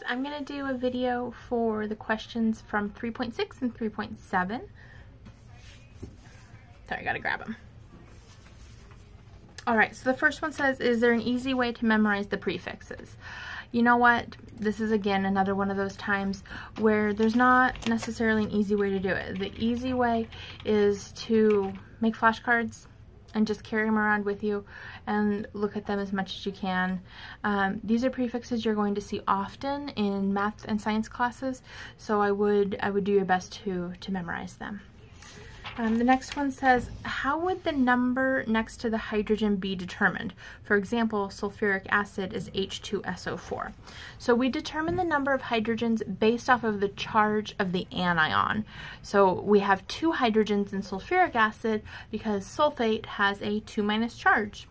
I'm going to do a video for the questions from 3.6 and 3.7. Sorry, I gotta grab them. Alright, so the first one says, is there an easy way to memorize the prefixes? You know what? This is again another one of those times where there's not necessarily an easy way to do it. The easy way is to make flashcards and just carry them around with you and look at them as much as you can. These are prefixes you're going to see often in math and science classes, so I would do your best to memorize them. The next one says, how would the number next to the hydrogen be determined? For example, sulfuric acid is H2SO4. So we determine the number of hydrogens based off of the charge of the anion. So we have 2 hydrogens in sulfuric acid because sulfate has a 2- charge,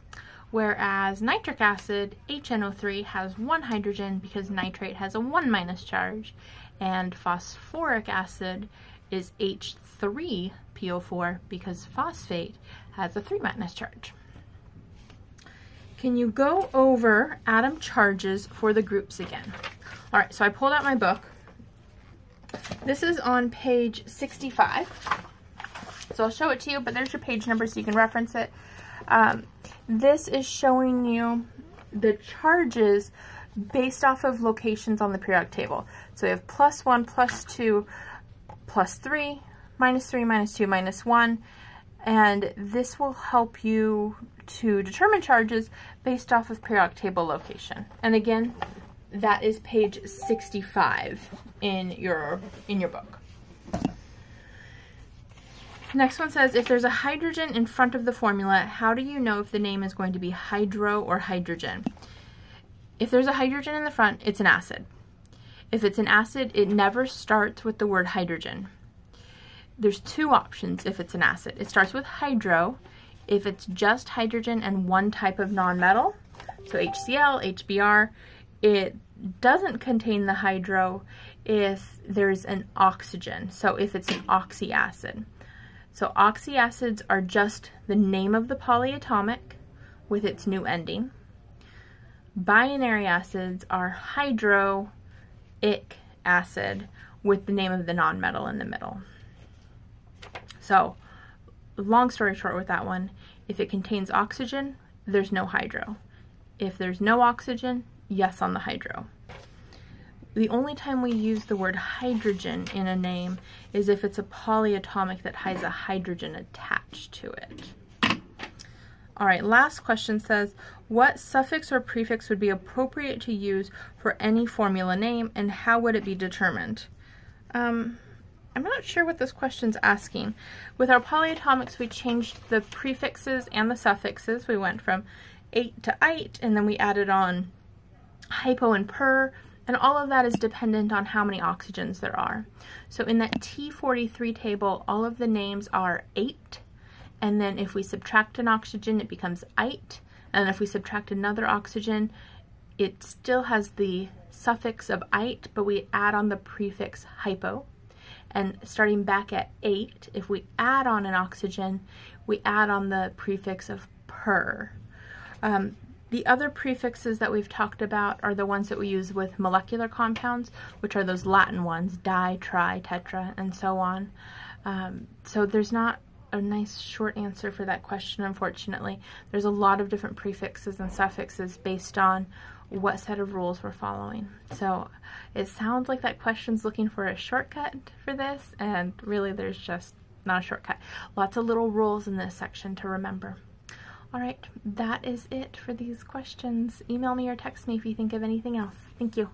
whereas nitric acid, HNO3, has 1 hydrogen because nitrate has a 1- charge, and phosphoric acid is H3PO4 because phosphate has a 3- charge. Can you go over atom charges for the groups again? All right, so I pulled out my book. This is on page 65. So I'll show it to you, but there's your page number so you can reference it. This is showing you the charges based off of locations on the periodic table. So we have +1, +2, +3, -3, -2, -1, and this will help you to determine charges based off of periodic table location. And again, that is page 65 in your book. Next one says, if there's a hydrogen in front of the formula, how do you know if the name is going to be hydro or hydrogen? If there's a hydrogen in the front, it's an acid. If it's an acid, it never starts with the word hydrogen. There's 2 options if it's an acid. It starts with hydro if it's just hydrogen and 1 type of nonmetal, so HCl, HBr. It doesn't contain the hydro if there's an oxygen, so if it's an oxyacid. So oxyacids are just the name of the polyatomic with its new ending. Binary acids are hydroic acid with the name of the nonmetal in the middle. So, long story short with that one, if it contains oxygen, there's no hydro. If there's no oxygen, yes on the hydro. The only time we use the word hydrogen in a name is if it's a polyatomic that has a hydrogen attached to it. All right, last question says, what suffix or prefix would be appropriate to use for any formula name, and how would it be determined? I'm not sure what this question's asking. With our polyatomics, we changed the prefixes and the suffixes. We went from ate to ite, and then we added on hypo and per, and all of that is dependent on how many oxygens there are. So in that T43 table, all of the names are ate, and then if we subtract an oxygen, it becomes ite, and if we subtract another oxygen, it still has the suffix of ite, but we add on the prefix hypo. And starting back at 8, if we add on an oxygen, we add on the prefix of per. The other prefixes that we've talked about are the ones that we use with molecular compounds, which are those Latin ones, di, tri, tetra, and so on. So there's not a nice short answer for that question, unfortunately. There's a lot of different prefixes and suffixes based on what set of rules we're following. So it sounds like that question's looking for a shortcut for this, and really there's just not a shortcut. Lots of little rules in this section to remember. All right, that is it for these questions. Email me or text me if you think of anything else. Thank you.